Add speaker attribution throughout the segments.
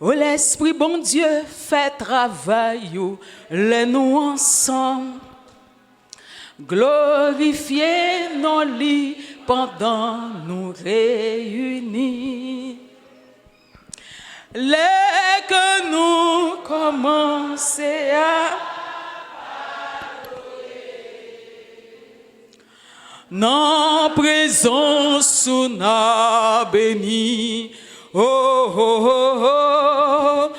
Speaker 1: Oh l'Esprit bon Dieu fait travail, les nous ensemble. Glorifiez nos lits pendant nous réunis. Les que nous commençons à non présence on a béni. Oh oh oh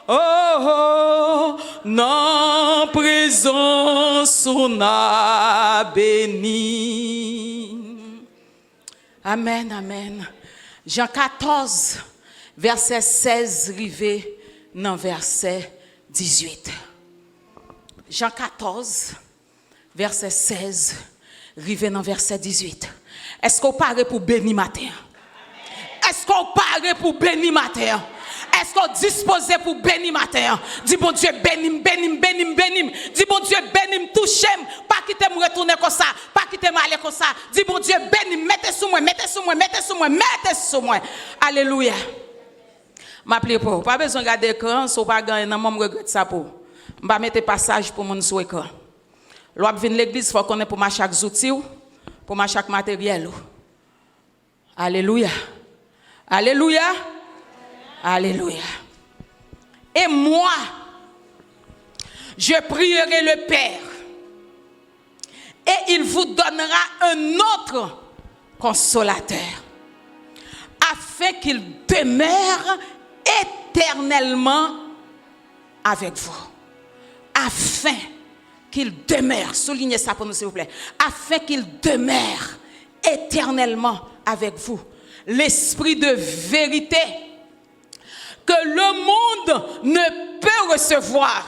Speaker 1: oh oh, non présence on a béni. Amen, amen. Jean 14, verset 16, rivé dans verset 18. Jean 14, verset 16, rivé dans verset 18. Est-ce qu'on parle pour bénir matin? Est-ce qu'on parle pour bénir matin? Est-ce qu'on dispose pour bénir matin? Dis bon Dieu, bénis. Dis bon Dieu, bénis, touchez-moi. Pas quitter me retourner comme ça. Pas quitter m'aller comme ça. Dis bon Dieu, bénis, mettez sur moi. Alléluia. M'appelez pour. Pas besoin de garder l'écran, si vous pas gagner, non, moi, je regrette ça pour. Je vais mettre passage pour mon sur l'écran. L'on vient de l'église, il faut qu'on ait pour ma chaque outil, pour ma chaque matériel. Alléluia. Alléluia. Alléluia. Et moi, je prierai le Père et il vous donnera un autre consolateur afin qu'il demeure éternellement avec vous. Afin qu'il demeure, soulignez ça pour nous s'il vous plaît, afin qu'il demeure éternellement avec vous. L'esprit de vérité que le monde ne peut recevoir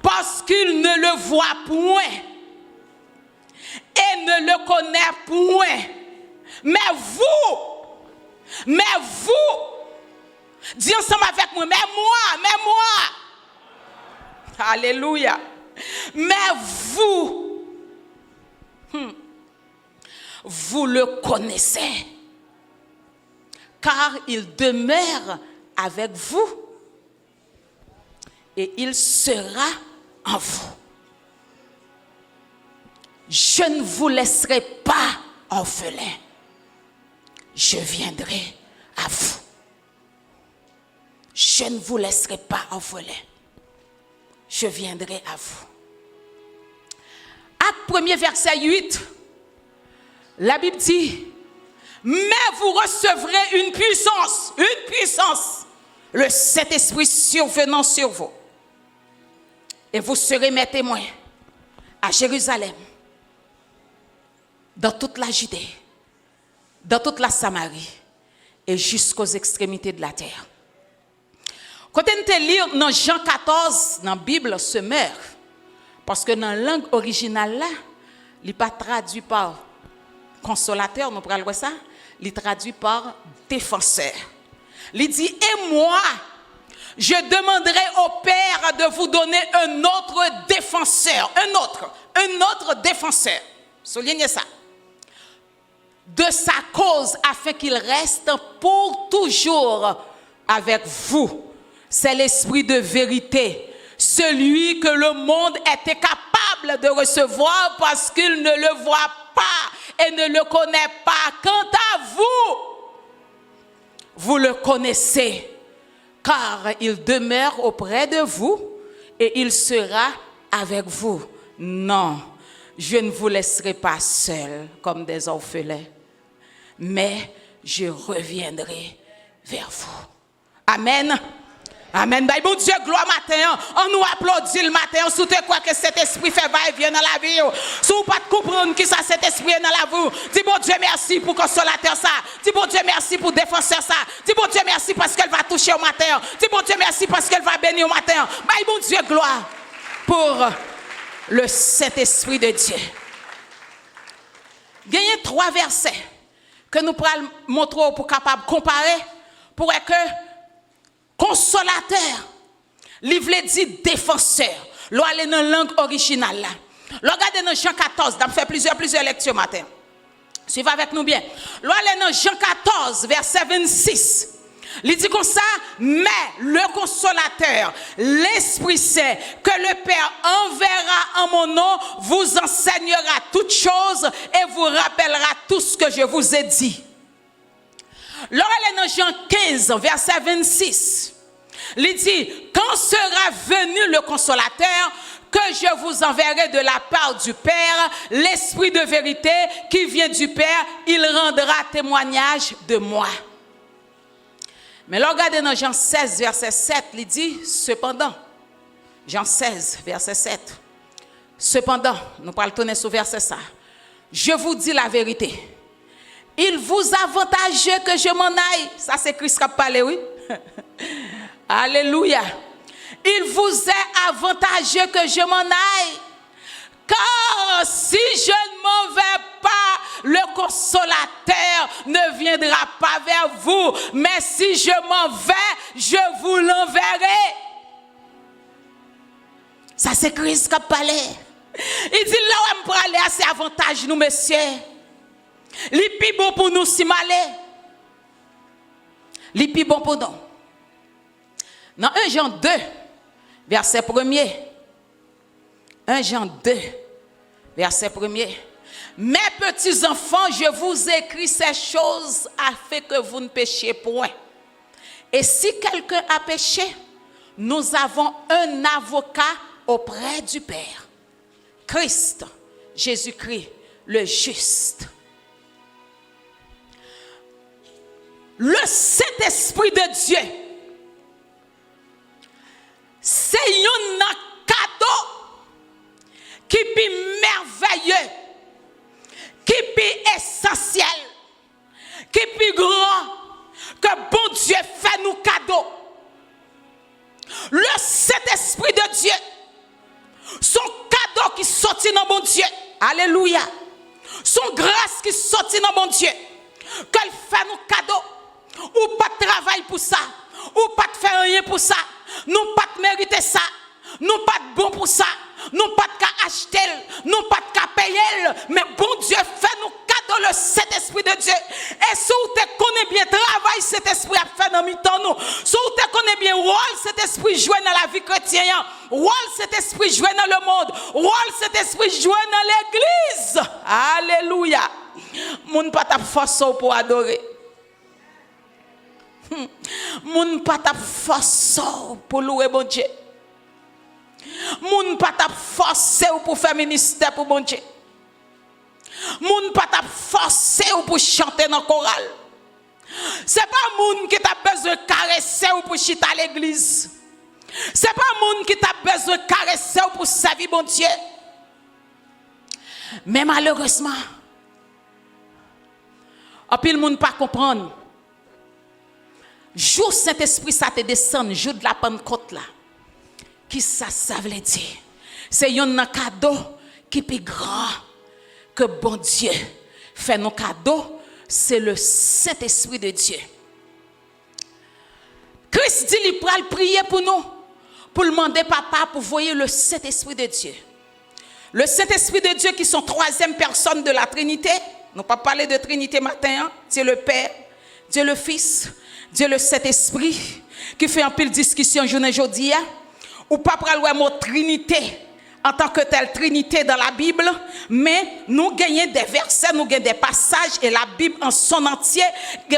Speaker 1: parce qu'il ne le voit point et ne le connaît point. Mais vous, dis ensemble avec moi, mais moi, alléluia, mais vous le connaissez, car il demeure avec vous et il sera en vous. Je ne vous laisserai pas orphelin. Je viendrai à vous. Je ne vous laisserai pas orphelin. Je viendrai à vous. Acte 1er, verset 8, la Bible dit, mais vous recevrez une puissance, le Saint-Esprit survenant sur vous. Et vous serez mes témoins à Jérusalem, dans toute la Judée, dans toute la Samarie et jusqu'aux extrémités de la terre. Quand on lit dans Jean 14, dans la Bible, se meurt. Parce que dans la langue originale, là, il n'est pas traduit par consolateur, nous prenons ça, il est traduit par défenseur. Il dit, et moi, je demanderai au Père de vous donner un autre défenseur, un autre défenseur. Soulignez ça. De sa cause, afin qu'il reste pour toujours avec vous. C'est l'esprit de vérité, celui que le monde est incapable de recevoir parce qu'il ne le voit pas et ne le connaît pas. Quant à vous, vous le connaissez, car il demeure auprès de vous et il sera avec vous. Non, je ne vous laisserai pas seuls comme des orphelins, mais je reviendrai vers vous. Amen. Amen. Bah, bon Dieu, gloire matin. On nous applaudit le matin. On soutient quoi que cet esprit fait va-et-vient dans la vie. Si vous ne pas comprendre qui ça cet esprit est dans la vie, dis bon Dieu merci pour consolateur ça. Dis bon Dieu merci pour défenseur ça. Dis bon Dieu merci parce qu'elle va toucher au matin. Dis bon Dieu merci parce qu'elle va bénir au matin. Bah, bon Dieu, gloire pour le Saint-Esprit de Dieu. Il y a 3 versets que nous pourrons montrer pour capable comparer pour que consolateur, livre dit défenseur. L'on aller dans la langue originale là. Regardez dans Jean 14, on fait plusieurs lectures matin. Suivez avec nous bien. L'on aller dans Jean 14 verset 26. Il dit comme ça, mais le consolateur, l'Esprit Saint, que le Père enverra en mon nom, vous enseignera toutes choses et vous rappellera tout ce que je vous ai dit. Là, elle est dans Jean 15, verset 26. Il dit, quand sera venu le consolateur, que je vous enverrai de la part du Père, l'Esprit de vérité qui vient du Père, il rendra témoignage de moi. Mais là, regardez dans Jean 16, verset 7, il dit, cependant, Jean 16, verset 7, cependant, nous parlons tourner sur verset ça, je vous dis la vérité, il vous avantage que je m'en aille. Ça c'est Christ qui a parlé, oui. Alléluia. Il vous est avantageux que je m'en aille. Car si je ne m'en vais pas, le consolateur ne viendra pas vers vous. Mais si je m'en vais, je vous l'enverrai. Ça c'est Christ qui a parlé. Il dit là où on peut aller, c'est avantage nous, messieurs. Les plus bon pour nous si malé. Les plus bon pour nous. Dans 1 Jean 2, verset 1er. 1 Jean 2, verset 1er. Mes petits enfants, je vous écris ces choses afin que vous ne péchiez point. Et si quelqu'un a péché, nous avons un avocat auprès du Père. Christ, Jésus-Christ, le juste. Le Saint-Esprit de Dieu, c'est un cadeau qui est merveilleux, qui est essentiel, qui est grand, que bon Dieu fait nous cadeau. Le Saint-Esprit de Dieu, son cadeau qui sortit dans mon Dieu, alléluia, son grâce qui sortit dans mon Dieu, qu'elle fait nous cadeau. Ou pas de travail pour ça, ou pas de faire rien pour ça, nous pas de mériter ça, nous pas de bon pour ça, nous pas de acheter, nous pas de payer, mais bon Dieu fait nous cadeau le Saint-Esprit de Dieu. Et si vous connaissez bien travail cet esprit a fait dans mi-temps nous, si vous connaissez bien rôle cet esprit joue dans la vie chrétienne, rôle cet esprit joue dans le monde, rôle cet esprit joue dans l'église. Alléluia. Moun pas ta force pour adorer. Moun pas ta force pour louer bon Dieu. Moun pas ta force pour faire ministère pour bon Dieu. Moun pas ta force pour chanter dans chorale. C'est pas moun qui t'a besoin de caresser ou pour chiter à l'église. C'est pas moun qui t'a besoin de caresser ou pour servir bon Dieu. Mais malheureusement, en pile moun pas comprendre. Jour Saint-Esprit ça te descend, jour de la Pentecôte là. Qui ça veut dire? C'est un cadeau qui est plus grand que bon Dieu fait nos cadeaux, c'est le Saint-Esprit de Dieu. Christ dit il pral prier pour nous, pour demander papa pour voyer le Saint-Esprit de Dieu. Le Saint-Esprit de Dieu qui sont troisième personne de la Trinité. Nous pas parler de Trinité matin, hein? Dieu le Père, Dieu le Fils, Dieu le Saint-Esprit, qui fait un pile discussion aujourd'hui, ou pas parler le mot Trinité en tant que telle Trinité dans la Bible, mais nous gagnons des versets, nous gagnons des passages et la Bible en son entier,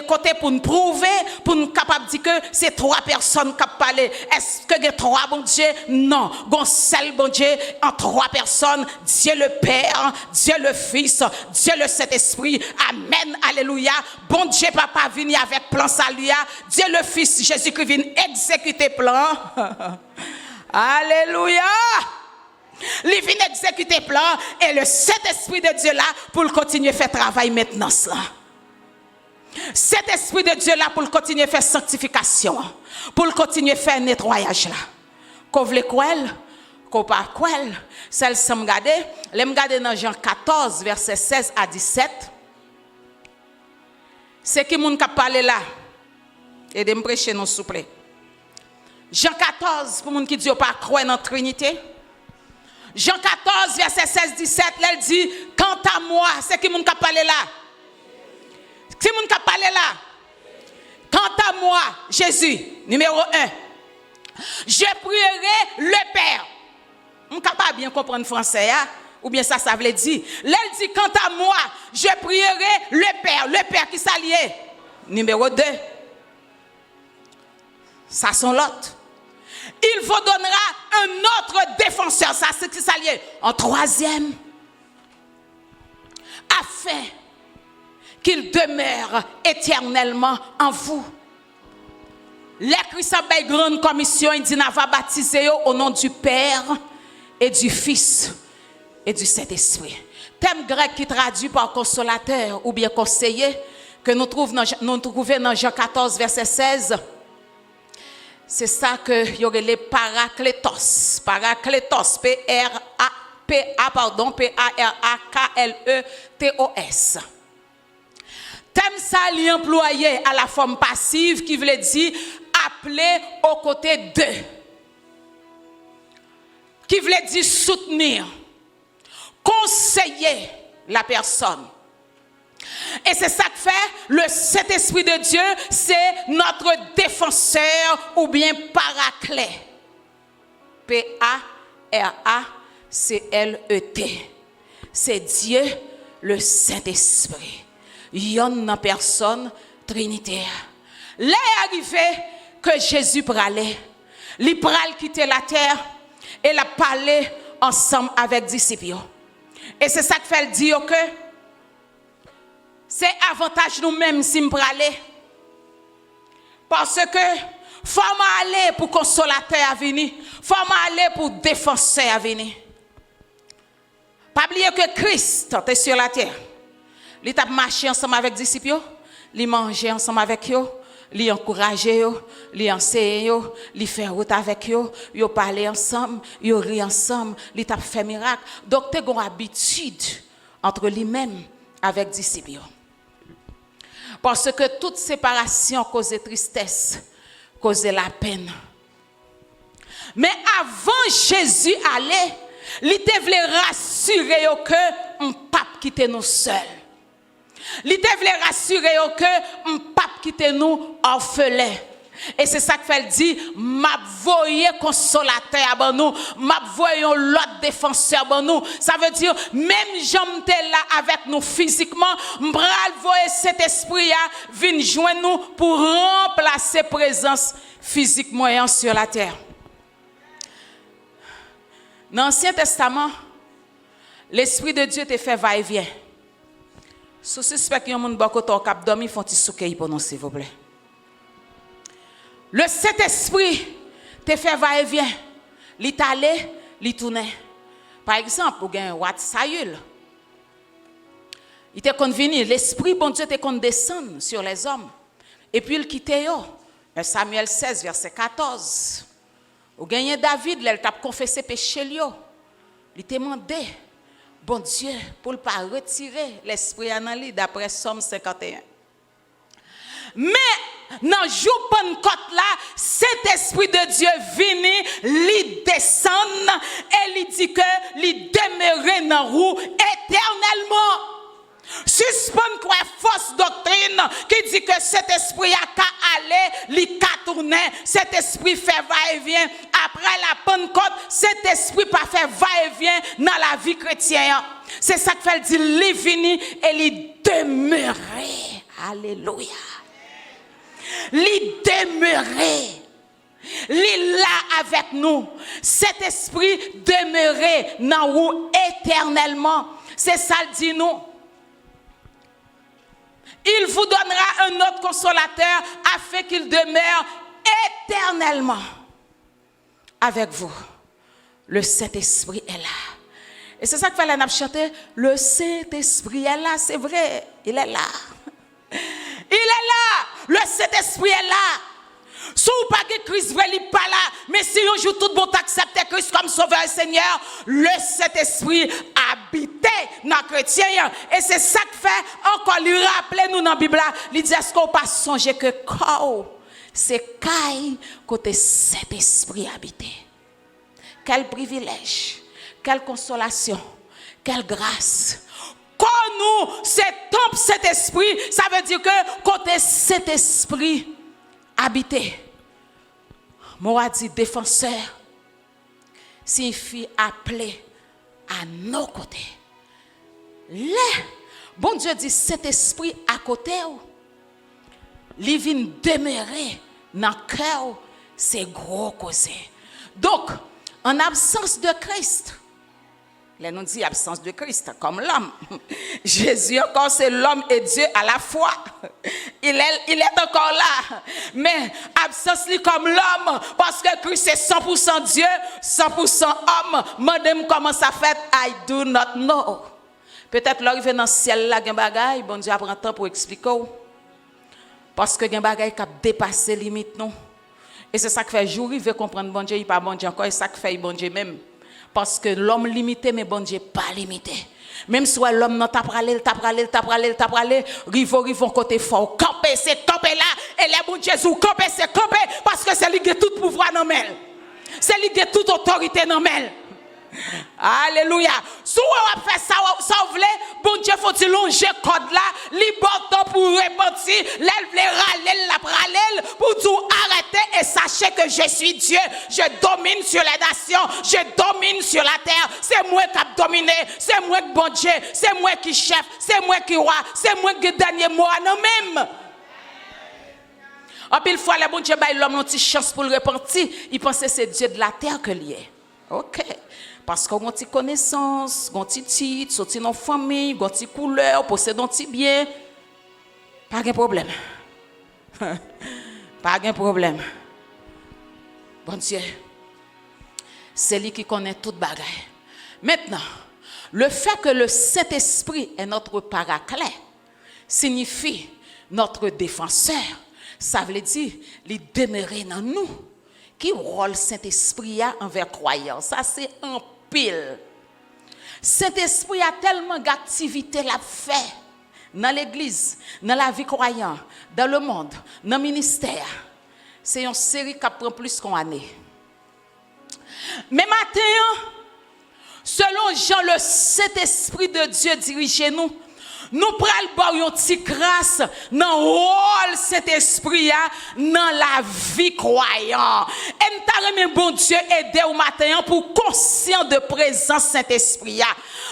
Speaker 1: côté pour nous prouver, pour nous capables de dire que c'est trois personnes qui parlent. Est-ce que il y a trois bon Dieu? Non, un seul bon Dieu en trois personnes, Dieu le Père, Dieu le Fils, Dieu le Saint-Esprit. Amen, alléluia. Bon Dieu papa vient avec plan salut, Dieu le Fils, Jésus-Christ vient exécuter plan. Alléluia. Il vient exécuter plan et le Saint-Esprit de Dieu là pour continuer à faire travail maintenant. Cet esprit de Dieu là pour continuer à faire sanctification, pour continuer à faire nettoyage là. Qu'on veut quoi, qu'on pas quoi, celle ça me garder, les me garder dans Jean 14 verset 16 à 17. C'est qui moun qui parler là et de me prêcher non s'il vous plaît. Jean 14 pour moun qui dit pas croire dans Trinité. Jean 14, verset 16-17, elle dit, quant à moi, c'est qui moun ka parler là? Qui moun ka parler là? quant à moi, Jésus, numéro 1, je prierai le Père. On ne peut pas bien comprendre français, hein? Ou bien ça veut dire. L'elle dit, quant à moi, je prierai le Père qui s'allie. Numéro 2, ça sont l'autre. Il vous donnera un autre défenseur, ça c'est qui s'allie. En troisième, afin qu'il demeure éternellement en vous. Les Christ a une grande commission, il dit, n'a va baptiser au nom du Père et du Fils et du Saint-Esprit. Thème grec qui traduit par consolateur ou bien conseiller, que nous trouvons dans Jean 14, verset 16. C'est ça que y aurait les parakletos. Parakletos, P-A-R-A-K-L-E-T-O-S. Thème ça est employé à la forme passive qui veut dire appeler aux côtés d'eux. Qui veut dire soutenir, conseiller la personne. Et c'est ça que fait le Saint-Esprit de Dieu, c'est notre défenseur ou bien paraclet. P-A-R-A-C-L-E-T. C'est Dieu, le Saint-Esprit. Une personne trinitaire. Là est arrivé que Jésus pralait. Il pral quitter la terre et l'a parlé ensemble avec les disciples. Et c'est ça que fait dire que c'est avantage nous-mêmes si nous pralons. Parce que faut aller pour consolateur à venir, faut aller pour défenseur à venir. Pas oublier que Christ est sur la terre. Il a marché ensemble avec les disciples, il mangeait ensemble avec eux, il encourageait eux, il enseignait eux, il fait route avec eux, il parlait ensemble, il rit ensemble, il a fait miracle. Donc, il y a une habitude entre lui-même avec les disciples. Parce que toute séparation cause tristesse, cause la peine. Mais avant Jésus allait, il voulait rassurer que on pape quitter nous seuls. Il voulait rassurer que on pape quitter nous orphelins. Et c'est ça que fait dit, m'a voyé consolateur à nous, m'a voyé l'autre défenseur à nous. Ça veut dire même j'aime là avec nous physiquement, m'bral voyer cet esprit à venir joindre nous pour remplacer présence physique moyen sur la terre. Dans l'Ancien Testament, l'Esprit de Dieu te fait va-et-vient. Si suspect qu'il y a un monde qui a dormi, il faut que tu pour nous, s'il vous plaît. Le Saint-Esprit te fait va-et-vient. Il t'allait, il tournait. Par exemple, pour gagner un Wat Saül. Il te convenu, l'Esprit, bon Dieu, te descendre sur les hommes. Et puis il quittait eux. Samuel 16, verset 14. Ou gagné David, il t'a confessé péché lui. Il t'a demandé, bon Dieu, pour ne pas retirer l'esprit en lui, d'après Somme 51. Mais dans le jour Pentecôte là, cet esprit de Dieu vient, il descend et il dit que il demeurait dans vous éternellement. Suspend quoi fausse doctrine qui dit que cet esprit a qu'à aller, il qu'à tourner, cet esprit fait va-et-vient. Après la Pentecôte, cet esprit pas fait va-et-vient dans la vie chrétienne. C'est ça que fait dire, il vini et il demeurait. Alléluia. Il demeurait. Il là avec nous. Cet esprit demeurait dans nous éternellement. C'est ça le dit nous. Il vous donnera un autre consolateur afin qu'il demeure éternellement avec vous. Le Saint-Esprit est là. Et c'est ça qu'il fallait chanter. Le Saint-Esprit est là, c'est vrai. Il est là. Il est là. Le Saint-Esprit est là. Si vous pas que Christ vrai, il n'est pas là. Mais si on joue tout bon accepter Christ comme sauveur et Seigneur, le Saint-Esprit habitait dans les chrétiens. Et c'est ça que fait encore lui rappeler nous dans la Bible. Il dit, est-ce qu'on pas songer que c'est Caï côté Saint-Esprit habité. Quel privilège, quelle consolation, quelle grâce. Quand nous, c'est temple Saint-Esprit, ça veut dire que côté Saint-Esprit habiter. Moi dit défenseur signifie appeler à nos côtés. Là, bon Dieu dit cet esprit à côté, il vient demeurer dans le cœur, c'est gros causé. Donc, en absence de Christ, là nous dit absence de Christ, comme l'homme. Jésus encore c'est l'homme et Dieu à la fois. Il est encore là. Mais absence lui comme l'homme, parce que Christ c'est 100% Dieu, 100% homme. Madame comment ça fait? I do not know. Peut-être l'arrivée dans le ciel là, gen bagay, bon Dieu prend temps pour expliquer. Parce que gen bagay qui a dépassé limite non. Et c'est ça qui fait jour il veut comprendre bon Dieu, il pas bon Dieu encore, et ça qui fait bon Dieu même. Parce que l'homme limité, mais bon Dieu pas limité. Même si l'homme n'a pas parlé, rivo côté fort, camper, c'est camper là, et les bon Dieu, camper, c'est camper, parce que c'est lui qui a tout pouvoir dans elle. C'est lui qui a toute autorité dans elle. Alléluia. Si vous fait ça, vous voulez, bon Dieu, faut-il longer code là, libre pour repentir, râler, pour tout arrêter et sachez que je suis Dieu. Je domine sur les nations, je domine sur la terre. C'est moi qui ai dominé, c'est moi qui bon Dieu, c'est moi qui chef, c'est moi qui roi, c'est moi qui dernier mot à nous-mêmes. En pile fois, le bon Dieu, l'homme a une petite chance pour le repentir. Il pensait que c'est Dieu de la terre que lié. Ok. Parce qu'on a une connaissance, on a un titre, sorti dans la famille, on a une couleur, possède un petit bien. Pas de problème. Pas de problème. Bon Dieu, c'est lui qui connaît toute bagaille. Maintenant, le fait que le Saint-Esprit est notre paraclet signifie notre défenseur. Ça veut dire, il demeurer dans nous. Qui rôle Saint-Esprit envers croyants? Ça, c'est un pile. Saint-Esprit a tellement d'activités à faire dans l'église, dans la vie croyante, dans le monde, dans le ministère. C'est une série qui prend plus qu'une année. Mais maintenant, selon Jean, le Saint-Esprit de Dieu dirige nous. Nous prenons une petite grâce dans le rôle Saint-Esprit, dans la vie croyante. Et nous avons bon Dieu aider au matin pour conscient de présence Saint-Esprit.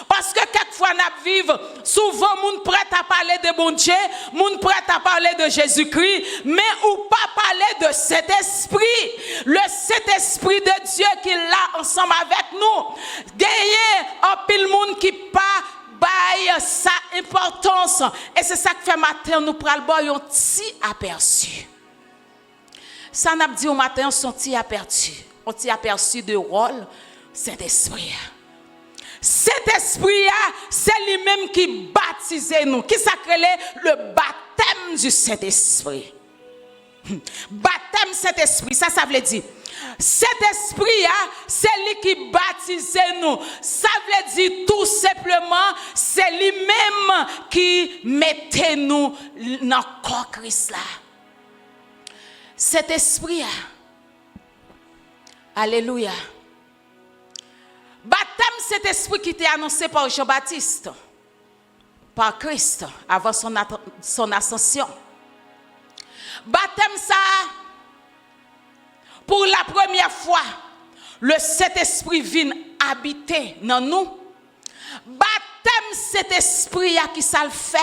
Speaker 1: Parce que quelquefois nous vivons, souvent nous prêt à parler de bon Dieu, nous prêt à parler de Jésus-Christ, mais ou pas parler de Saint-Esprit. Le Saint-Esprit de Dieu qui est là ensemble avec nous. Gagner un pile monde qui pas baille sa importance. Et c'est ça que fait matin, nous prenons un petit aperçu. Ça n'a pas dit au matin, son petit aperçu. Un petit aperçu de rôle, Saint-Esprit. Saint-Esprit, c'est lui-même qui baptise nous, qui s'appelle le baptême du Saint-Esprit. Baptême Saint-Esprit, ça veut dire. Cet esprit, c'est lui qui baptise nous. Ça veut dire tout simplement, c'est lui-même qui mettait nous dans le corps Christ là. Cet esprit, alléluia. Baptême, cet esprit qui était annoncé par Jean-Baptiste, par Christ, avant son ascension. Baptême ça, pour la première fois, le Saint-Esprit vient habiter dans nous. Baptême cet esprit qui ça le fait,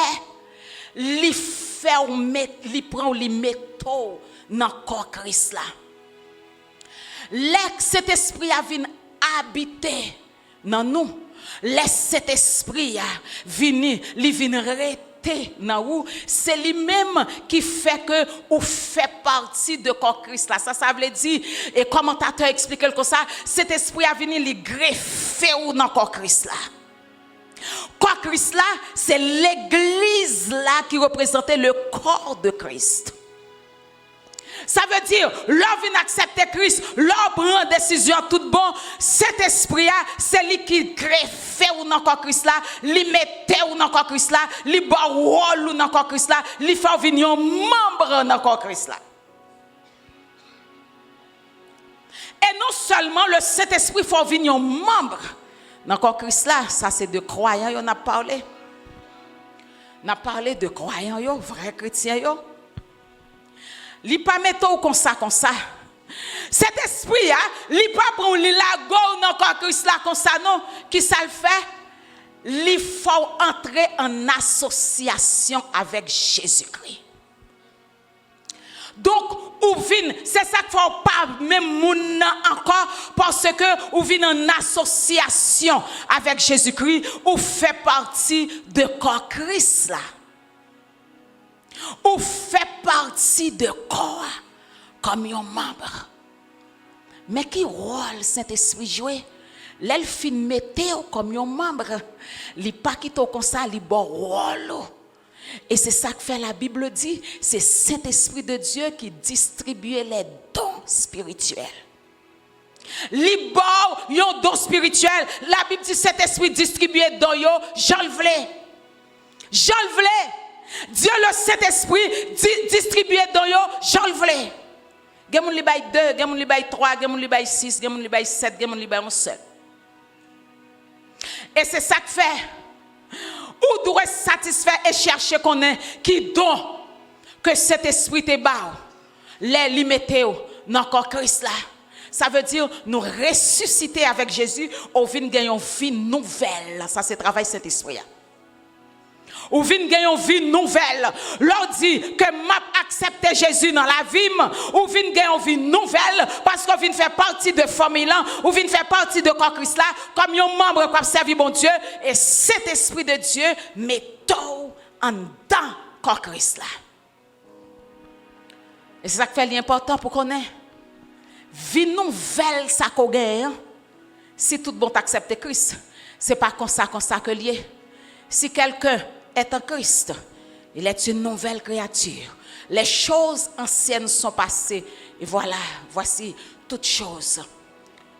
Speaker 1: il prend les métaux dans le corps Christ là. Laisse cet esprit vient habiter dans nous. Laisse cet esprit venir, il vient rester dans vous. C'est lui-même qui fait que vous faites partie de corps Christ là. Ça veut dire, et commentateur explique comme ça, cet esprit a venu les greffer dans corps Christ là. Corps Christ là, c'est l'église là qui représentait le corps de Christ. Ça veut dire, l'homme vient accepter Christ, l'homme prend décision tout bon, cet esprit-là, c'est lui qui greffe ou dans le Christ là, lui mette ou dans le Christ là, lui bat rôle ou dans le Christ là, lui fait venir un membre dans le Christ là. Et non seulement le Saint-Esprit fait venir un membre dans le Christ là, ça c'est de croyants, on a parlé. On a parlé de croyants, vrais chrétiens. Li pas mettre comme ça. Cet esprit li pas prend li la go non Christ là comme ça non, qui ça le fait? Il faut entrer en association avec Jésus-Christ. Donc, c'est ça qu'il ne faut pas même moun encore, parce que ou vin en association avec Jésus-Christ, ou fait partie de corps Christ là. Ou fait partie de corps comme un membre. Mais qui rôle Saint-Esprit jouer? L'elfin mettait comme un membre, li pas quitté comme ça, li bon rôle. Et c'est ça que fait la Bible dit, c'est Saint-Esprit de Dieu qui distribue les dons spirituels. Li bon yon don spirituel, la Bible dit Saint-Esprit distribue les dons yo, j'en le vle. Dieu le Saint-Esprit distribue les dons yo, j'en le vle. Gen moun li bay 2, gen moun li bay 3, gen moun li bay 6, gen moun li bay 7, gen moun li bay 11 seul. Et c'est ça que fait. Ou doit satisfaire et chercher qu'on est qui don que cet esprit te bas. Les limiter dans corps Christ là. Ça veut dire nous ressusciter avec Jésus ou vinn gagner une vie nouvelle. Ça c'est travail Saint-Esprit. Ou vinn gagner une vie nouvelle. Leur dit que m'a accepté Jésus dans la vie, ou vinn gagner une vie nouvelle parce qu'on vinn faire partie de famille là, ou vinn faire partie de corps Christ là comme un membre qui a servi bon Dieu et cet esprit de Dieu met tout en dedans corps Christ là. Et c'est ça qui fait l'important pour qu'on ait vie nouvelle ça qu'on gagne. Si tout le monde accepte Christ, c'est pas comme ça que lié. Si quelqu'un est en Christ, il est une nouvelle créature. Les choses anciennes sont passées et voilà, voici toutes choses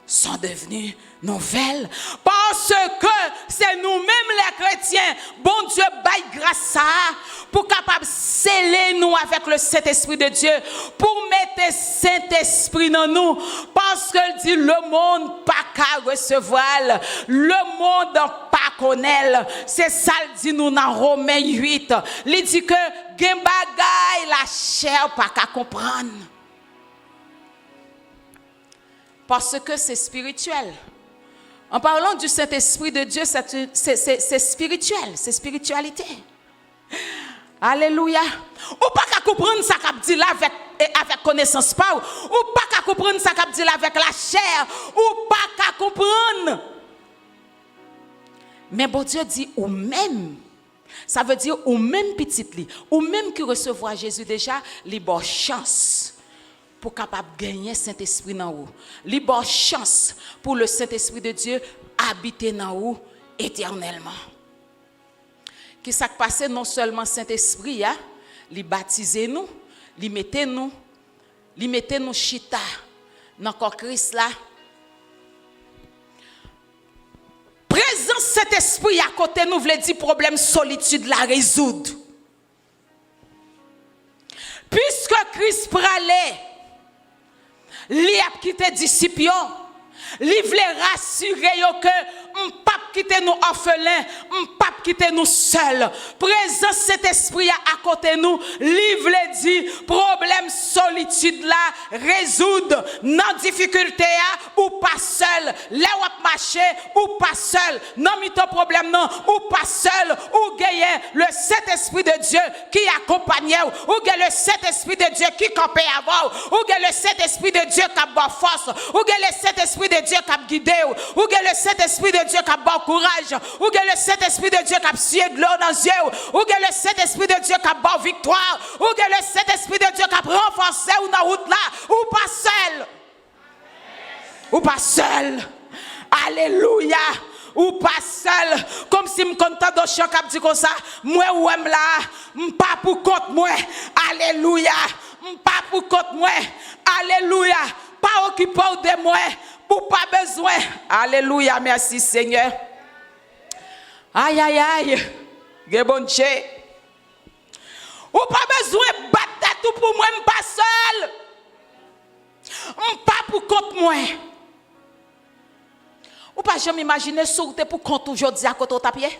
Speaker 1: sont devenues nouvelles parce que c'est nous-mêmes les chrétiens, bon Dieu baille grâce à pour capable sceller nous avec le Saint-Esprit de Dieu, pour mettre Saint-Esprit dans nous, parce que dit le monde pas qu'à recevoir, le monde pas connaît. C'est ça le dit nous dans Romains 8. Il dit que gen bagay la chair pas qu'à comprendre. Parce que c'est spirituel. En parlant du Saint-Esprit de Dieu, c'est spirituel, c'est spiritualité. Alléluia. Ou pas qu'à comprendre ça qu'a dit là avec connaissance pas, ou pas qu'à comprendre ça qu'a dit là avec la chair, ou pas qu'à comprendre. Mais bon Dieu dit ou même, ça veut dire ou même petite li, ou même qui recevoir Jésus déjà, li bon chance pour capable gagner Saint-Esprit dans vous. Li bon chance pour le Saint-Esprit de Dieu habiter dans vous éternellement. Qui s'est passé non seulement Saint-Esprit, li baptiser nous, li mettez nous chita dans corps Christ là. Présence Saint-Esprit à côté nous veut dire problème solitude la résoudre. Puisque Christ pralait, li a quitté disciples, li vle rassurer yo que m'pap quitter nous orphelins, m'pap quitter nous seuls. Présence cet esprit à côté nous, li vle dit problème solitude là résoudre dans difficulté ou pas seul, là ou marcher ou pas seul, non mi ton problème non ou pas seul, ou gagner le Saint-Esprit de Dieu qui accompagne ou gagner le Saint-Esprit de Dieu qui campait avant, ou gagner le Saint-Esprit de Dieu qui a bonne force, ou gagner le Saint-Esprit de Dieu qui a guidé, ou gagner le Saint-Esprit de Dieu qui a bon courage, ou gagner le Saint-Esprit de Dieu qui a sué de l'eau dans les yeux, ou gagner le Saint-Esprit de Dieu qui a bonne victoire, ou gagner le Saint-Esprit de Dieu qui a renforcé ou dans la route là, ou pas seul. Ou pas seul. Alléluia. Ou pas seul. Comme si je suis content de chant qui dit comme ça. Moi ou là, je pas pour compte moi. Alléluia. Je pas pour compte moi. Alléluia. Pas occupé de moi. Pour pas besoin. Alléluia. Merci Seigneur. Aïe aïe aïe. Que bon Dieu. Ou pas besoin de battre tout pour moi. Je pas seul. Je pas pour compte moi. Ou pas jamais imaginer sortir pour compte aujourd'hui à côté de ta pied.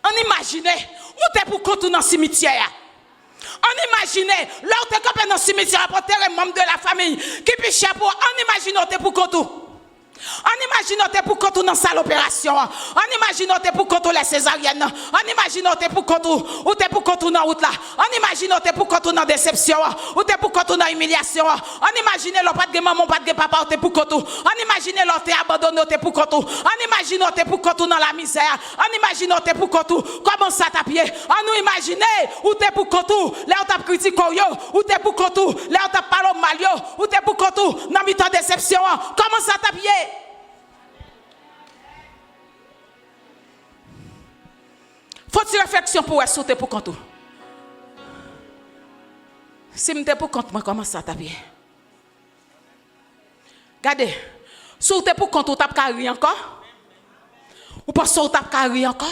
Speaker 1: On imagine, ou t'es pour compte dans le cimetière. On imagine, l'autre est dans le cimetière pour terre membre de la famille qui piche pour, on imagine pour tout. On imagine pour quand on dans salle opération. On imagine pour quand on les césariennes. On imagine pour quand on t'es pour quand on dans route là. On imagine pour quand on dans déception. Ou t'es pour quand on dans humiliation. On imagine l'on pas de maman, pas de papa, ou t'es pour quand on. On imagine l'on t'es abandonné, t'es pour quand on. On imagine pour quand on dans la misère. On imagine pour quand on. Comment ça tapier? On nous imagine ou t'es pour quand on. Là on t'a critiqué ou t'es pour quand on. Là on t'a parlé mal ou t'es pour quand on. Dans mi-temps déception. Comment ça tapier? Faut-il réflexion pour sauter pour compte? Si je suis pour compte, moi comment ça taper? Regardez, sauter pour compte, tu n'as rien encore? Ou pas sauter tu n'as rien encore?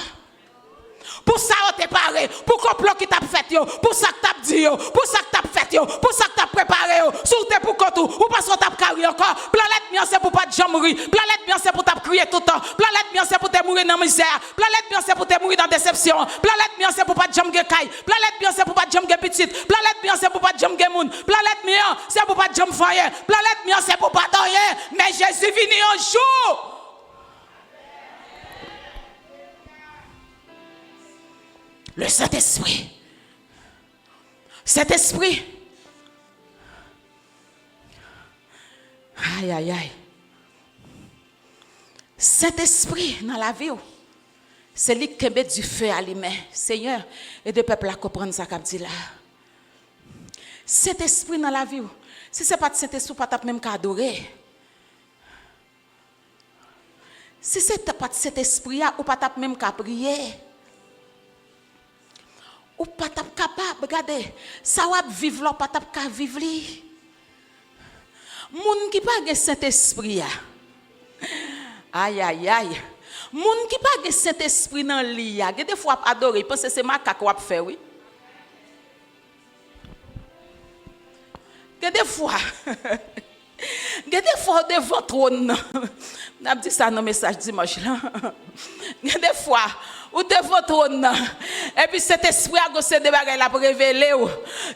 Speaker 1: Pour ça, on t'a paré, pour complot qui t'a fait, pour ça que t'as dit, pour ça que t'as fait, pour ça que t'as préparé, sauter pour compte, ou pas sauter tu n'as encore? Planète bien, c'est pour pas de gens mourir. Planète bien, c'est pour t'as crier tout le temps. Planète bien, c'est pour te mourir dans la misère. Planète bien, c'est pour te mourir dans la déception. Planète bien, c'est pour pas de gens qui caille. Planète bien, c'est pour pas de gens qui petite. Planète bien, c'est pour pas de gens qui moun. Planète bien, c'est pour pas de gens faillir. Planète bien, c'est pour pas de rien. Mais Jésus venu un jour. Le Saint-Esprit. Saint-Esprit. Aïe, aïe, aïe. Saint-Esprit dans la vie, c'est lui qui met du feu à lui. Seigneur, et de peuple à comprendre ça comme dit là. Saint-Esprit dans la vie, si ce n'est pas de Saint-Esprit, pas même qu'à adorer. Si ce n'est pas de Saint-Esprit, ou pas même qu'à prier. Ou pas capable, regardez, ça va vivre là, pas capable vivre li. Moun qui pas de Saint-Esprit, aïe aïe aïe. Moun qui pas de Saint-Esprit dans li, des fois adorer, parce que c'est macaque qu'on fait oui. Des fois devant trône. N'a dit ça dans message dimanche là. Des fois ou devant trône et puis cet esprit a gossé des bagages l'a révélé.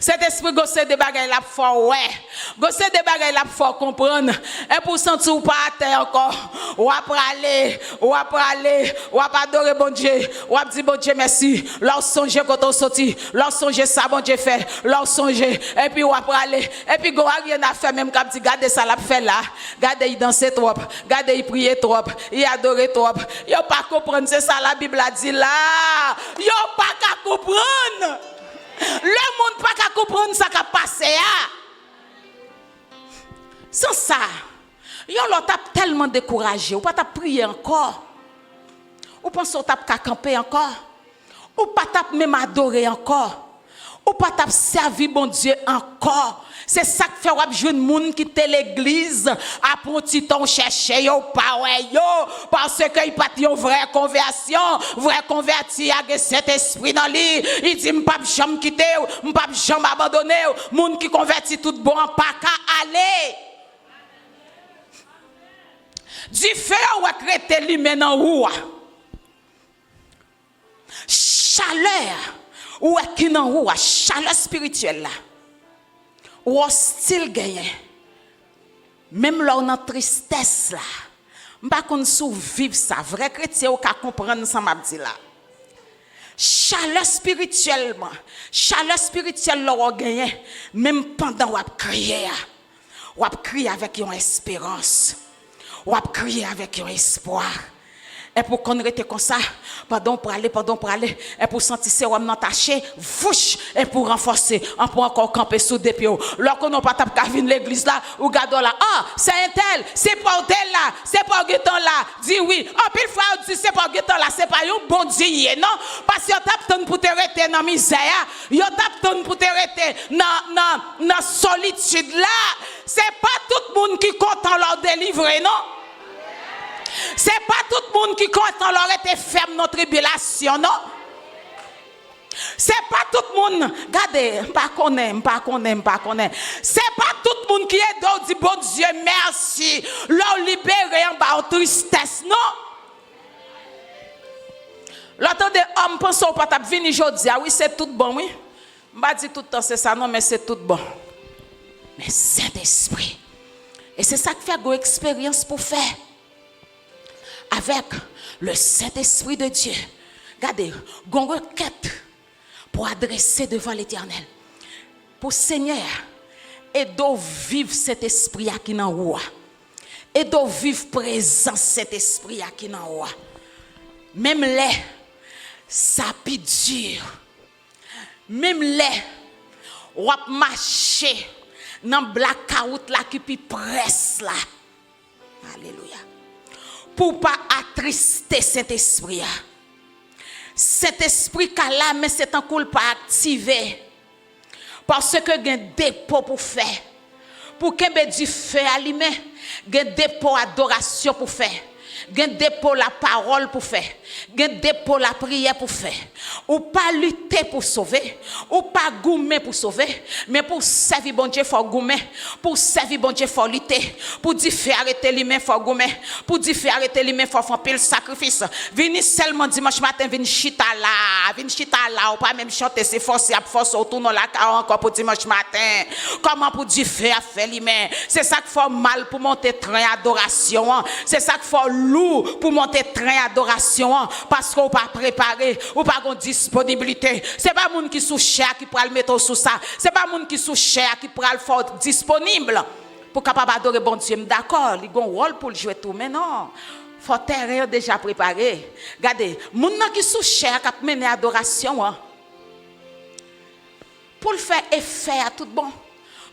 Speaker 1: Cet esprit gossé des bagages l'a fort ouais. Gossé des bagages l'a fort comprendre et pour sentir ou pas à terre encore. Ou après aller, ou adorer bon Dieu, ou après dire bon Dieu merci. Leur songer quand on sorti, leur songer ça bon Dieu fait, leur songer et puis ou après aller et puis go rien à faire même quand dit garder ça l'a fait là. Gardez il danser trop, gardez il prier trop, il adorer trop. Yo pas comprendre c'est ça la Bible a dit là. Yo pas qu'à comprendre. Le monde pas qu'à comprendre ça qui a passé là. Sans ça, yo l'on t'a tellement découragé, ou pas t'a prier encore. Ou pense qu'on t'a qu'à camper encore. Ou pas t'a même adorer encore. Ou pas t'a servi bon Dieu encore. C'est ça qui fait wap jeune moun qui te l'église a pour petit temps chercher yo pas yo parce que il pas une vraie conversion, vrai converti avec cet esprit dans lui. Il dit m'pas jamais quitter, m'pas jamais abandonner. Moun qui converti tout bon pas qu'à aller. Du feu ou créer lui maintenant ou chaleur ou qui nan ou chaleur spirituelle là. Ou hostile gagné. Même là on a tristesse là. M'pas qu'on survive ça. Vrai chrétien ou ka comprendre ça m'a dit là. Chaleur spirituellement. Chaleur spirituelle là on gagné même pendant ou crier. Ou crier avec une espérance. Ou crier avec un espoir. Et pour qu'on rete comme ça, pardon pour aller, et pour sentir ses hommes attachés, fouche, et pour renforcer, on peut encore camper sous des pieds. Lorsqu'on n'a pas tapé venir l'église là, ou gado là, ah, c'est un tel, c'est pas un tel là, c'est pas un gueton là, dis oui. En pile fois, on dit c'est pas un gueton là, c'est pas un bon Dieu, non? Parce que vous tape pour te rester dans la misère, vous tape pour te rester dans la solitude là. C'est pas tout le monde qui compte en leur délivrer, non? C'est pas tout le monde qui compte en leur été ferme dans la tribulation, non? C'est pas tout le monde, regardez, pas connaît. C'est pas tout le monde qui est dans dit bon Dieu merci, leur libérer en bas en tristesse, non? L'autre de homme pense au pas venir aujourd'hui, ah oui c'est tout bon, oui. m'a dit tout le temps c'est ça non mais c'est tout bon. Mais Saint-Esprit. Et c'est ça que fait une expérience pour faire. Avec le Saint-Esprit de Dieu. Regardez, une requête pour adresser devant l'Éternel. Pour Seigneur, et de vivre cet esprit qui est en haut. Et de vivre présent cet esprit qui est en haut. Même les, ça peut dur. Même les, on va marcher dans le blackout là qui presse là. Alléluia. Pour pas attrister cet esprit. Cet esprit qui là, mais c'est un coup pas activé. Parce que il y a un dépôt pour faire. Pour qu'il y ait du feu allumé, il y a un dépôt d'adoration pour faire. Il y a un dépôt la parole pour faire. Il y a un dépôt la prière pour faire. Ou pas lutter pour sauver. Ou pas goumer pour sauver. Mais pour servir bon Dieu, il faut goumer. Pour servir bon Dieu, il faut lutter. Pour dire faire arrêter les mains, il faut goumer. Pour dire faire arrêter les mains, il faut faire pile sacrifice. Venez seulement dimanche matin, venez chita là. Venez chita là. Ou pas même chanter, c'est force, force autour dans la car encore pour dimanche matin. Comment pour dire faire les mains. C'est ça qu'il faut mal pour monter train adoration. C'est ça qu'il faut lourd pour monter train adoration parce qu'on pas préparé ou pas de disponibilité. C'est pas monde qui sous cher qui pourra le mettre sous ça. C'est pas monde qui sous cher qui pourra le faire disponible pour capable adorer bon Dieu. D'accord, il a un rôle pour le jouer tout mais non. Faut terrain déjà préparé. Regardez, monde qui sous cher qui mener adoration pour le faire effet à tout bon.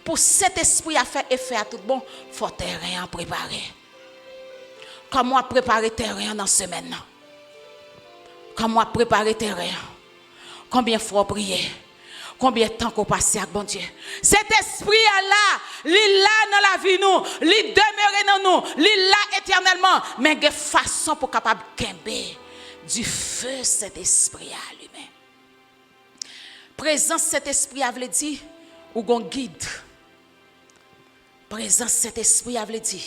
Speaker 1: Pour cet esprit à faire effet à tout bon, faut terrain préparé. Comment préparer terrain dans la semaine? Comment préparer terrain? Combien de fois prier? Combien de temps qu'on passe avec bon Dieu? Cet esprit est là, il est là dans la vie nous, il demeure dans nous, il est là éternellement. Mais il y a une façon pour capable gagner du feu cet esprit à lui-même. Présence cet esprit a veut dire ou gon guide. Présence cet esprit a veut dire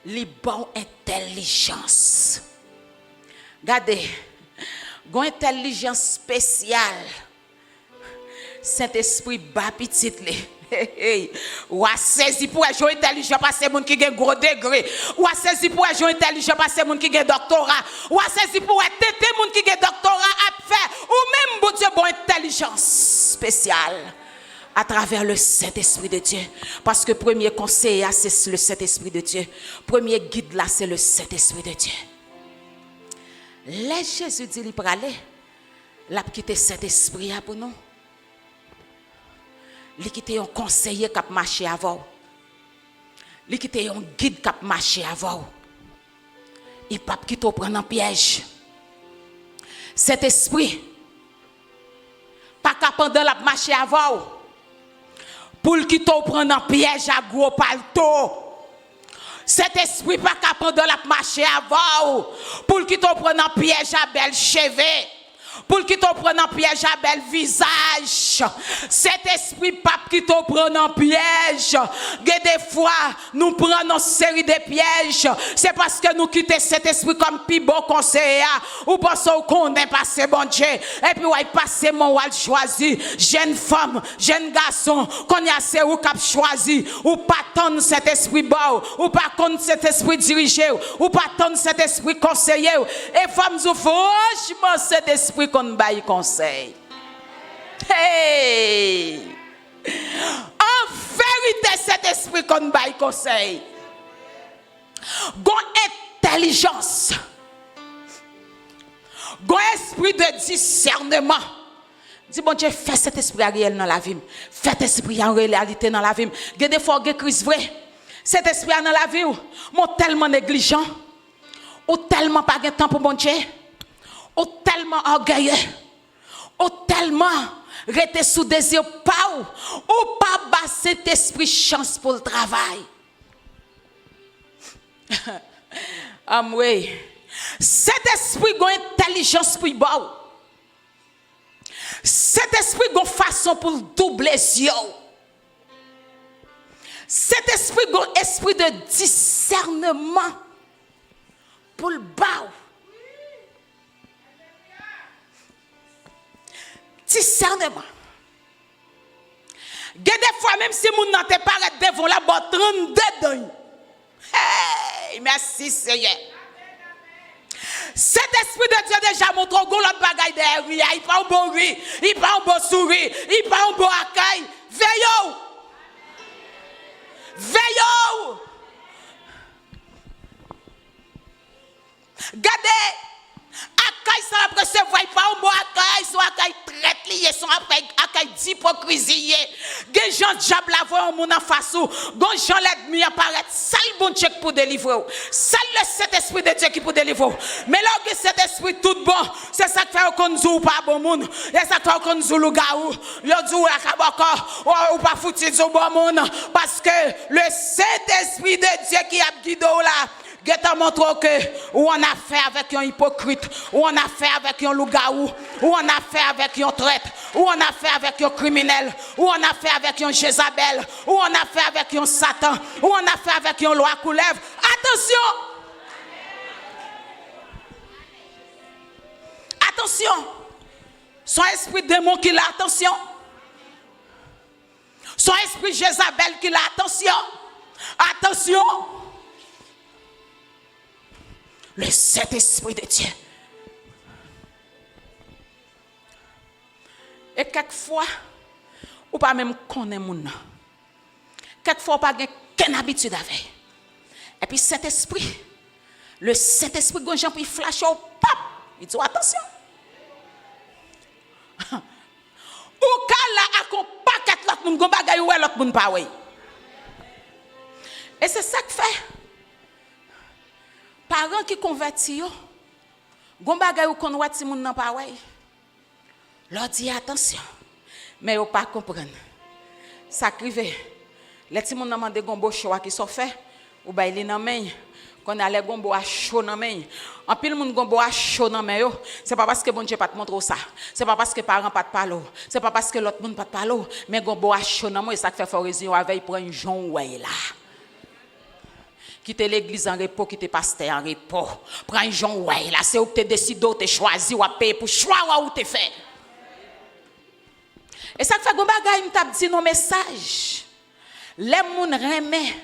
Speaker 1: li bon intelligence. Regardez, gon intelligence spéciale. Saint-Esprit bas petit li. Ou a saisi pour jouer intelligent parce que moun qui gen gros degré. Ou a saisi pour jouer intelligent parce que moun qui gen doctorat. Ou a saisi pour tété moun qui gen doctorat a faire ou même bon Dieu bon intelligence spéciale. À travers le Saint-Esprit de Dieu. Parce que premier conseil, c'est le Saint-Esprit de Dieu. Premier guide là, c'est le Saint-Esprit de Dieu. Laisse Jésus dit il aller, l'a quitté Saint-Esprit pour nous. Il quitté un conseiller qui a marché avant. Il quitté un guide qui a marché avant. Il pas quitter prendre un piège. Saint-Esprit pas capable de la marcher avant. Pour le quitter prendre un piège à gros palto. Cet esprit pas capable de la marcher avant. Pour le quitter prendre un piège à belle cheveux. Pour le quitter prendre un piège à bel visage. Cet esprit pape qui te prend en piège. Des fois, nous prenons une série de pièges. C'est parce que nous quittons cet esprit comme plus beau conseiller. Ou pensons qu'on est passé bon Dieu. Et puis, ouais, passer mon wal choisi. Jeune femme, jeune garçon, qu'on y a c'est ou cap choisi. Ou pas tant cet esprit beau. Ou pas tant cet esprit dirigé. Ou pas tant cet esprit conseiller. Et femmes, franchement, cet esprit qu'on baille conseil. Hey! En vérité, cet esprit qu'on baille conseil. Gon intelligence. Gon esprit de discernement. Dis bon Dieu, fais cet esprit réel dans la vie. Fais cet esprit en réalité dans la vie. Il y a des fois que crise vrai. Cet esprit dans la vie, mon tellement négligent. Ou tellement pas de temps pour bon Dieu. Ou tellement orgueilleux, ou tellement rester sous désir pas ou pas bas cet esprit chance pour le travail. Oui. Cet esprit a une intelligence pour bon. Cet esprit a une façon pour doubler les yeux. Cet esprit a un esprit de discernement pour le bas. Discernement. fois, même si mon nan te paraît devant la botte 32 dedans. Hey, merci Seigneur. Cet esprit de Dieu déjà montre au l'autre bagaille derrière. Il pas un bon rire, il pas un bon sourire, il pas un bon accueil. Veillons. Veillons. Gardez. Accueil sans après se voit pas un bon accueil, son accueil traite lié, son accueil d'hypocrisie. Des gens diable la voix mon en face ou, des gens l'ennemi apparaît, seul bon Dieu pour délivrer. Seul le Saint-Esprit de Dieu qui peut délivrer. Mais là que cet esprit tout bon, c'est ça qui fait qu'on nous pas bon monde. C'est ça qui fait qu'on nous le gaou. Yo dit la kabaka ou pas foutu du bon monde parce que le Saint-Esprit de Dieu qui a guidé là. Geta montre que ou on a fait avec un hypocrite, ou on a fait avec un loup-garou, ou on a fait avec un traître, ou on a fait avec un criminel, ou on a fait avec un Jézabel, ou on a fait avec un Satan, ou on a fait avec un loi coulève. Attention! Attention! Son esprit démon qui l'a, attention! Son esprit Jézabel qui l'a, attention! Attention! Le Saint-Esprit de Dieu. Et quelquefois, ou pas même connaître mon nom. Quelquefois, pas qu'une habitude avec. Et puis Saint-Esprit, le Saint-Esprit, quand j'en puis flash au pap, il dit attention. Ou quand là, à qu'on paquet l'autre monde, qu'on bagaille ou l'autre monde pas. Et c'est ça que fait. Parents qui convertissent, gon bagay ou kon wati moun nan pa way. Leur dit attention. Mais yo pas comprendre. Ça crive. Les ti moun nan mande gon bo choix qui sont fait ou bay li nan main. Qu'on allait gon bo a chaud nan main. En pile moun gon bo a chaud nan main yo, c'est pas parce que bon Dieu pas te montre ça. C'est pas parce que parents pas te parler. C'est pas parce que l'autre moun pas te parler, mais gon bo a chaud nan main, ça fait faut raison avec pour un jon ouais là. Quitter l'église en repos, quitter pasteur en repos. Prends un Jean ouais là, c'est où tu décides, tu choisis, ou payer pour choix où tu fais. Et ça fait que bagay m't'a dit nos messages. Les moun remet.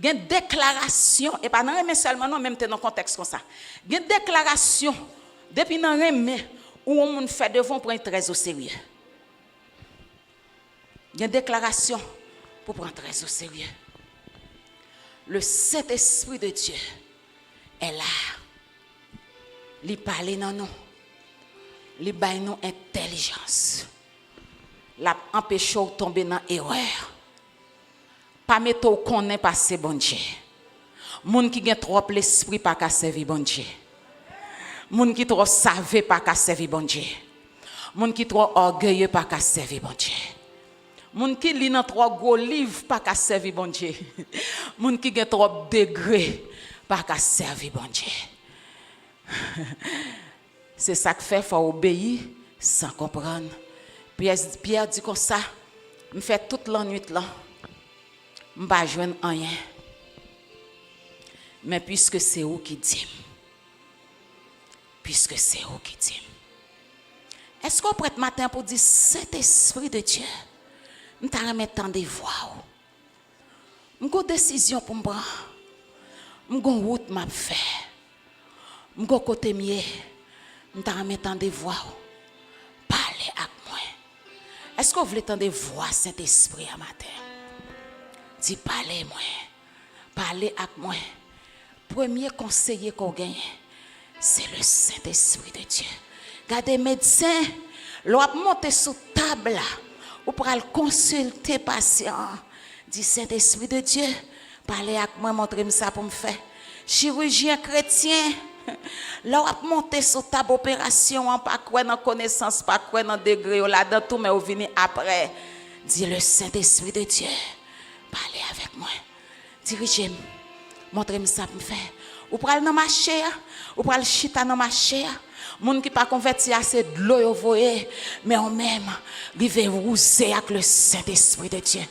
Speaker 1: Gen déclaration et pas nan remet seulement non même dans contexte comme ça. Gen déclaration depuis nan remet où on moun fait devant prendre très au sérieux. Gen déclaration pour prendre très au sérieux. Le Saint-Esprit de Dieu est là. Il parle dans nous. Il baille nous intelligence. La empêche de tomber dans l'erreur. Pas mettre au connaît passer bon Dieu. Moun qui gen trop l'esprit pas qu'à servir bon Dieu. Moun qui trop savait pas qu'à servir bon Dieu. Moun qui trop orgueilleux pas qu'à servir bon Dieu. Moun qui lit dans trop gros livres pas qu'à servir bon Dieu. Moun qui gen trop degré pas qu'à servir bon Dieu. C'est ça que fait faut obéir sans comprendre. Pierre dit comme ça, me fait toute la nuit là. Me pas joindre rien. Mais puisque c'est vous qui dit. Puisque c'est vous qui dit. Est-ce qu'on prête matin pour dire Saint-Esprit de Dieu? Je t'ai remis tant de voix. Je une décision pour me prendre. Je une route m'a fait. Je un côté mieux. Je t'ai remis tant de voix. Parlez avec moi. Est-ce que vous voulez entendre voix Saint-Esprit à matin? Dis parlez-moi. Parlez avec moi. Premier conseiller qu'on gagne, c'est le Saint-Esprit de Dieu. Regardez médecin, l'on a monté sur table. Ou pour aller consulter patient, dit Saint-Esprit de Dieu, parlez avec moi, montrez-moi ça pour me faire. Chirurgien chrétien, là on monter sur table opération, pas quoi dans connaissance, pas quoi dans degré là dans tout mais on vient après. Dit le Saint-Esprit de Dieu, parlez avec moi. Dirigez-moi, montrez-moi ça pour me faire. Ou pour aller dans marché, ou pour aller chita dans marché, Moun qui pas converti assez de l'eau yo voyé, mais en même rive rouser avec le Saint-Esprit de Dieu.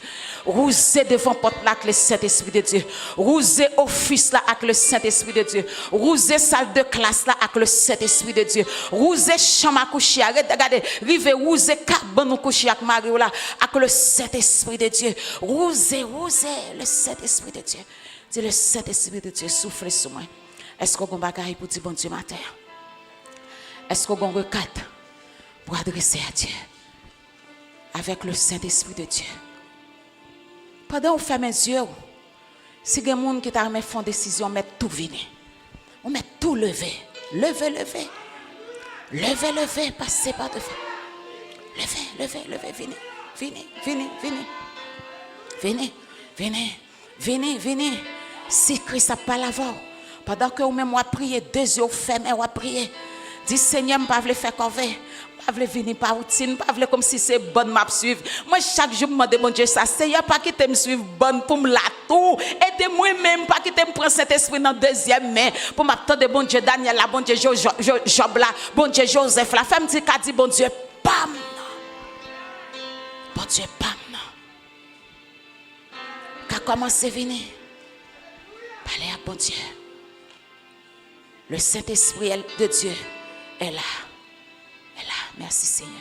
Speaker 1: Rouser devant porte là avec le Saint-Esprit de Dieu. Rouser office là avec le Saint-Esprit de Dieu. Rouser salle de classe là avec le Saint-Esprit de Dieu. Rouser chambre à coucher, regardez, rive rouser cabane coucher avec Mario là avec le Saint-Esprit de Dieu. Rouser le Saint-Esprit de Dieu. Dis le Saint-Esprit de Dieu souffle sur moi. Est-ce qu'on a un bagage pour dire bon Dieu matin? Est-ce qu'on a un requête pour adresser à Dieu avec le Saint-Esprit de Dieu? Pendant que vous fermez les yeux, si il y a des gens qui ont fait une décision, on met tout venir. On met tout lever. Lever. Passez par devant. Lever. Venez. Si Christ n'a pas la voix, pendant que vous-même vous priez, 2 yeux fermés, vous priez. Dis Seigneur, je ne veux pas faire corvée. Je ne veux pas venir par routine, je ne veux comme si c'est bonne m'a suivre. Moi, chaque jour, je me demande Dieu ça. Seigneur, pas quitter me suivre bonne pour me la tout. Aidez-moi même, pas quitter me prendre cet esprit dans deuxième main. Pour m'attendre, bon Dieu Daniel, là, bon Dieu Job, là, bon Dieu Joseph, la femme dit qu'a dit, bon Dieu, bam. Bon Dieu, bam. Qu'a commencé à venir. Parlez à bon Dieu. Le Saint-Esprit de Dieu est là. Merci Seigneur.